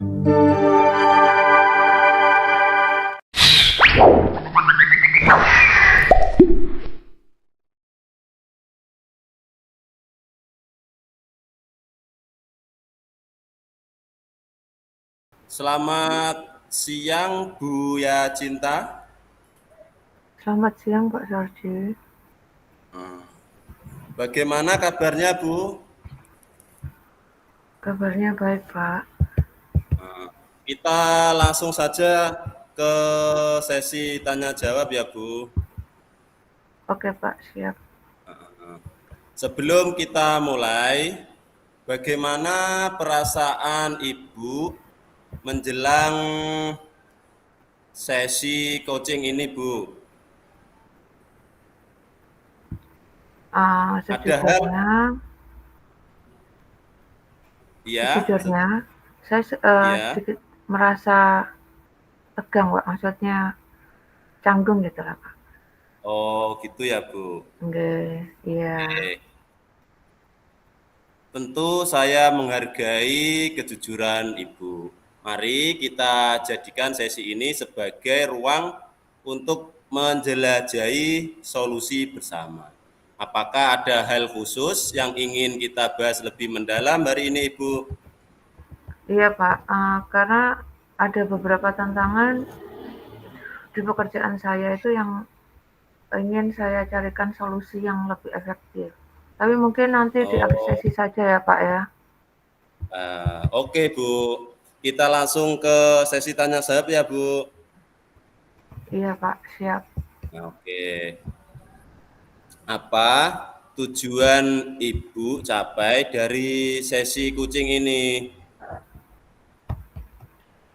Selamat siang, Bu Yacinta. Selamat siang Pak Sarji. Bagaimana kabarnya, Bu? Kabarnya baik Pak. Kita langsung saja ke sesi tanya jawab ya, Bu. Oke Pak, siap. Sebelum kita mulai, bagaimana perasaan Ibu menjelang sesi coaching ini, Bu? Ada hal, Sejujurnya, ya, sejujurnya saya ya. sedikit merasa tegang Pak. Maksudnya canggung gitu lah Pak. Oh, gitu ya, Bu. Nggih, iya. Oke. Tentu saya menghargai kejujuran Ibu. Mari kita jadikan sesi ini sebagai ruang untuk menjelajahi solusi bersama. Apakah ada hal khusus yang ingin kita bahas lebih mendalam hari ini, Ibu? Iya Pak, karena ada beberapa tantangan di pekerjaan saya itu yang ingin saya carikan solusi yang lebih efektif. Tapi mungkin nanti di akhir Oh, sesi saja ya Pak ya. oke, Bu. Kita langsung ke sesi tanya jawab ya, Bu. Iya Pak, siap. Oke. Apa tujuan Ibu capai dari sesi coaching ini?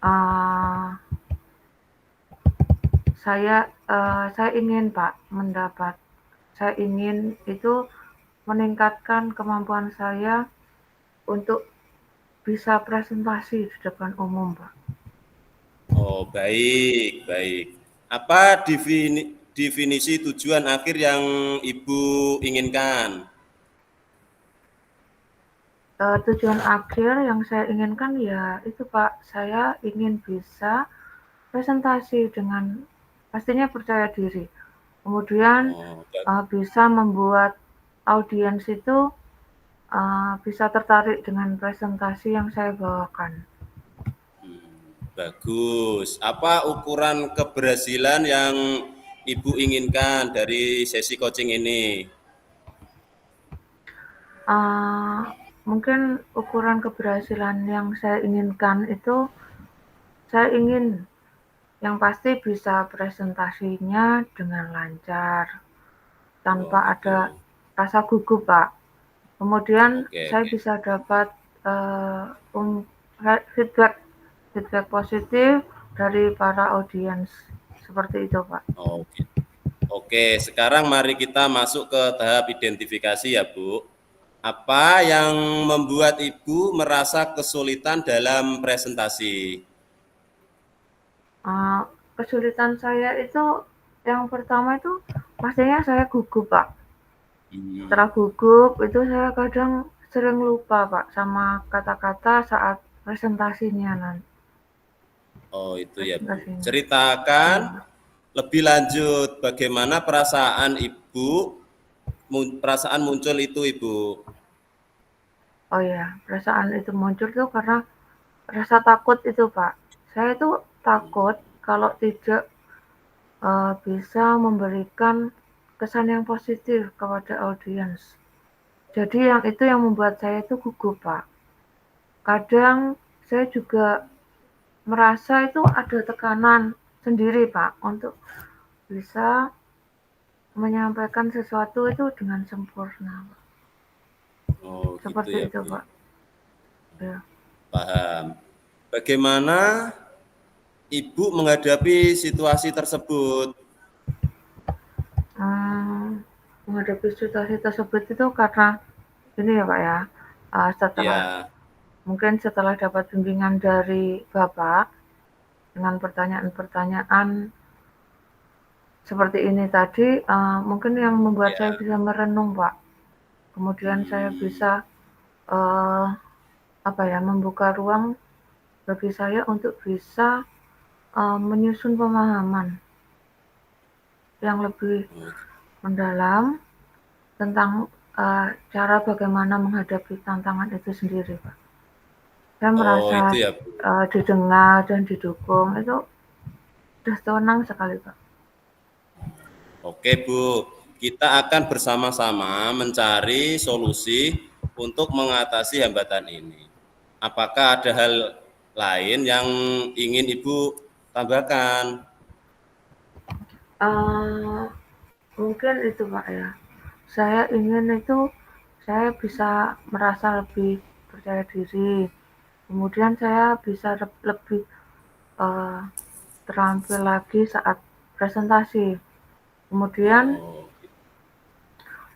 Uh, saya ingin Pak saya ingin itu meningkatkan kemampuan saya untuk bisa presentasi di depan umum Pak. Oh, baik, baik. Apa definisi tujuan akhir yang Ibu inginkan? Tujuan akhir yang saya inginkan ya itu Pak, saya ingin bisa presentasi dengan pastinya percaya diri. Kemudian Oh, bisa membuat audiens itu bisa tertarik dengan presentasi yang saya bawakan. bagus. Apa ukuran keberhasilan yang Ibu inginkan dari sesi coaching ini? Uh, Mungkin ukuran keberhasilan yang saya inginkan itu saya ingin yang pasti bisa presentasinya dengan lancar Oh, tanpa ada gitu. rasa gugup Pak. Kemudian Oke, saya oke. bisa dapat uh, um, feedback feedback positif dari para audiens seperti itu Pak. Oh, gitu. Oke, sekarang mari kita masuk ke tahap identifikasi ya, Bu. Apa yang membuat Ibu merasa kesulitan dalam presentasi? Uh, Kesulitan saya itu yang pertama itu pastinya saya gugup Pak. Hmm. Setelah gugup itu saya kadang sering lupa Pak sama kata-kata saat presentasinya nanti. Oh, itu ya, Bu. Presentasinya. Ceritakan Ya. lebih lanjut bagaimana perasaan Ibu, perasaan muncul itu, Ibu. Oh ya, perasaan itu muncul tuh karena rasa takut itu Pak. Saya itu takut kalau tidak bisa memberikan kesan yang positif kepada audiens. Jadi yang itu yang membuat saya itu gugup Pak. Kadang saya juga merasa itu ada tekanan sendiri Pak untuk bisa menyampaikan sesuatu itu dengan sempurna, Oh, gitu seperti ya, itu Bu. Pak. Ya. Paham. Bagaimana Ibu menghadapi situasi tersebut? Menghadapi situasi tersebut itu karena ini ya Pak ya, setelah Ya, mungkin setelah dapat bimbingan dari Bapak dengan pertanyaan-pertanyaan seperti ini tadi, mungkin yang membuat saya ya. bisa merenung Pak. Kemudian saya Hmm. bisa, eee, apa ya, membuka ruang bagi saya untuk bisa menyusun pemahaman yang lebih mendalam tentang cara bagaimana menghadapi tantangan itu sendiri, Pak. Saya Oh, merasa itu ya, Bu. didengar dan didukung itu sudah senang sekali, Pak. Oke, Bu. Kita akan bersama-sama mencari solusi untuk mengatasi hambatan ini. Apakah ada hal lain yang ingin Ibu tambahkan? Uh, Mungkin itu Pak ya. Saya ingin itu saya bisa merasa lebih percaya diri. Kemudian saya bisa lebih uh, terampil lagi saat presentasi. Kemudian Oh,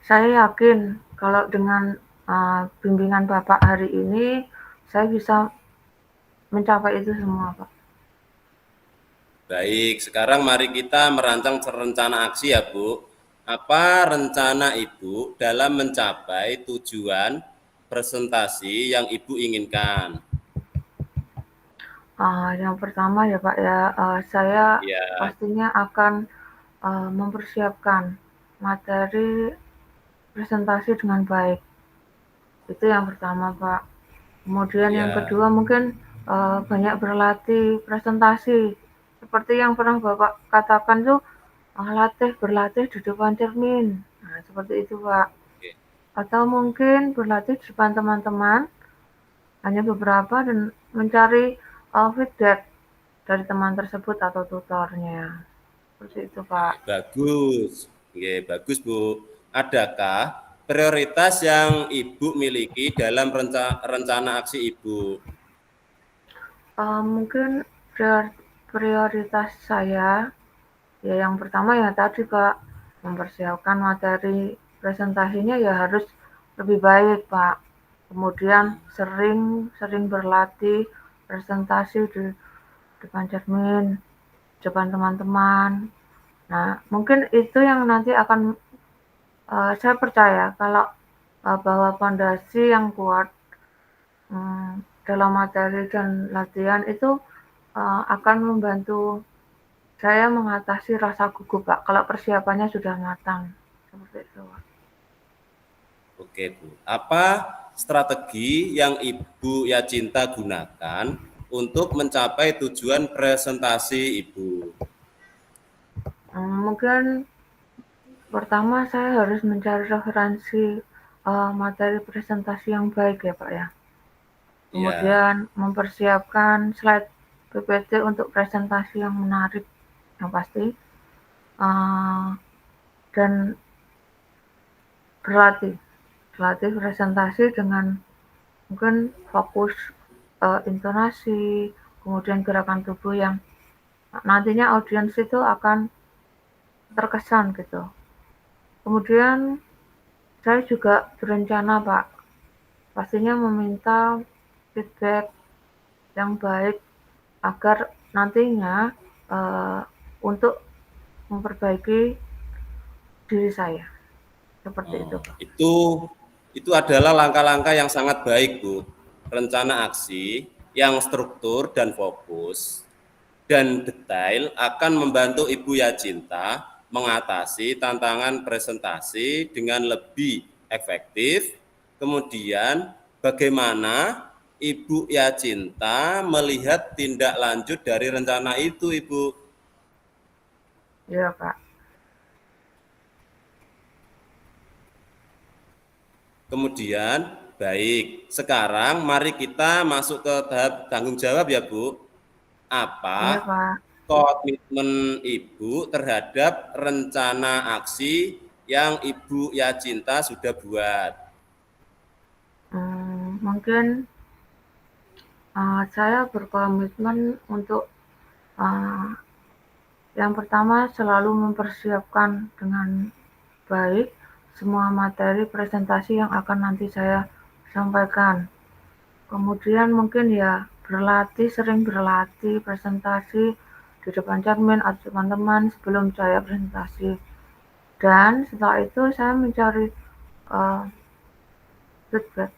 saya yakin kalau dengan bimbingan Bapak hari ini saya bisa mencapai itu semua, Pak. baik. Sekarang mari kita merancang rencana aksi ya, Bu. Apa rencana Ibu dalam mencapai tujuan presentasi yang Ibu inginkan? Yang pertama ya Pak ya, saya Ya, pastinya akan mempersiapkan materi presentasi dengan baik. Itu yang pertama, Pak. Kemudian yang ya. kedua mungkin banyak berlatih presentasi. Seperti yang pernah Bapak katakan tuh, berlatih di depan cermin. Nah, seperti itu, Pak. Oke. Atau mungkin berlatih di depan teman-teman, hanya beberapa dan mencari feedback dari teman tersebut atau tutornya. Seperti itu, Pak. Bagus. Oke, bagus, Bu. Adakah prioritas yang Ibu miliki dalam rencana aksi Ibu? Mungkin prioritas saya, ya yang pertama ya tadi Pak, mempersiapkan materi presentasinya ya harus lebih baik Pak. Kemudian sering berlatih presentasi di depan cermin, depan teman-teman. Nah, mungkin itu yang nanti akan saya percaya kalau bahwa pondasi yang kuat dalam materi dan latihan itu akan membantu saya mengatasi rasa gugup, Pak, kalau persiapannya sudah matang. Seperti itu, Pak. Oke, Bu. Apa strategi yang Ibu Yacinta gunakan untuk mencapai tujuan presentasi Ibu? Mungkin pertama saya harus mencari referensi materi presentasi yang baik ya, Pak ya. Ya, Kemudian mempersiapkan slide PPT untuk presentasi yang menarik, yang pasti. Uh, dan berlatih, berlatih presentasi dengan mungkin fokus intonasi, kemudian gerakan tubuh yang nantinya audiens itu akan terkesan gitu. Kemudian saya juga berencana Pak, pastinya meminta feedback yang baik agar nantinya uh, untuk memperbaiki diri saya. Seperti itu oh, Pak. itu adalah langkah-langkah yang sangat baik, Bu. Rencana aksi yang struktur dan fokus dan detail akan membantu Ibu Yacinta mengatasi tantangan presentasi dengan lebih efektif. Kemudian, bagaimana Ibu Yacinta melihat tindak lanjut dari rencana itu, Ibu? Iya Pak. Kemudian, baik, sekarang mari kita masuk ke tahap tanggung jawab ya, Bu. Apa Iya Pak. komitmen Ibu terhadap rencana aksi yang Ibu Yacinta sudah buat? Mungkin saya berkomitmen untuk uh, yang pertama selalu mempersiapkan dengan baik semua materi presentasi yang akan nanti saya sampaikan. Kemudian mungkin ya sering berlatih presentasi di depan cermin atau teman-teman sebelum saya presentasi. Dan setelah itu saya mencari uh, feedback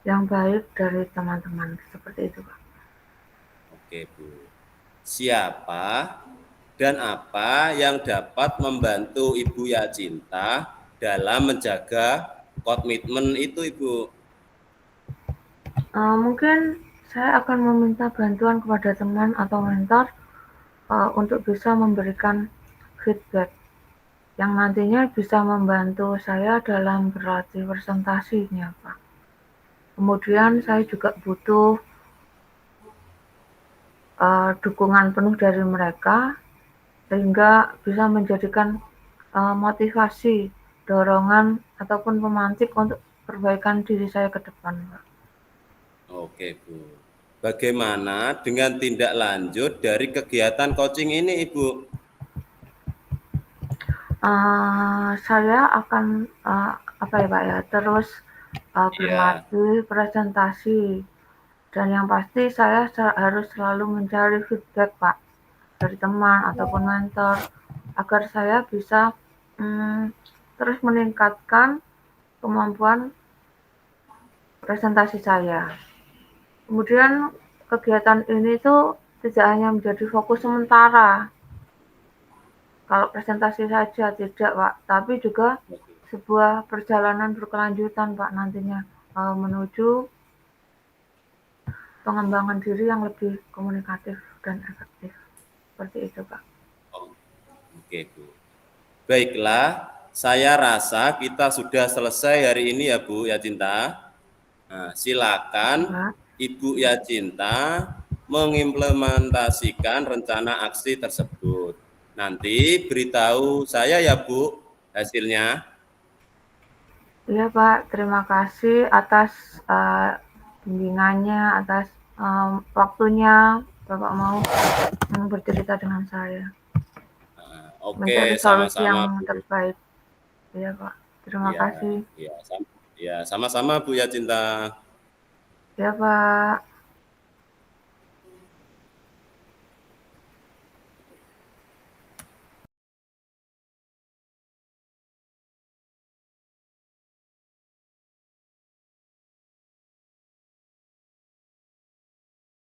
yang baik dari teman-teman, seperti itu, Pak. Oke, Bu. Siapa dan apa yang dapat membantu Ibu Yacinta dalam menjaga komitmen itu, Ibu? Mungkin saya akan meminta bantuan kepada teman atau mentor untuk bisa memberikan feedback yang nantinya bisa membantu saya dalam berlatih presentasinya, Pak. Kemudian saya juga butuh dukungan penuh dari mereka sehingga bisa menjadikan motivasi, dorongan ataupun pemantik untuk perbaikan diri saya ke depan, Pak. Oke, Bu. Bagaimana dengan tindak lanjut dari kegiatan coaching ini, Ibu? Saya akan apa ya Pak ya, terus Iya. berlatih presentasi dan yang pasti saya harus selalu mencari feedback Pak dari teman ataupun mentor agar saya bisa terus meningkatkan kemampuan presentasi saya. Kemudian kegiatan ini tuh tidak hanya menjadi fokus sementara kalau presentasi saja tidak Pak, tapi juga sebuah perjalanan berkelanjutan Pak nantinya menuju pengembangan diri yang lebih komunikatif dan efektif. Seperti itu Pak. Oh, oke, Bu. Baiklah, saya rasa kita sudah selesai hari ini ya, Bu Yacinta. Nah, Ya, silakan Pak. Ibu Yacinta mengimplementasikan rencana aksi tersebut. Nanti beritahu saya ya, Bu, hasilnya. Iya Pak, terima kasih atas bimbingannya, atas waktunya Bapak mau bercerita dengan saya. Nah, oke, Mencari solusi sama-sama, yang Bu. terbaik. Iya Pak, terima Ya, kasih. ya, sama-sama Bu Yacinta. Ya Pak.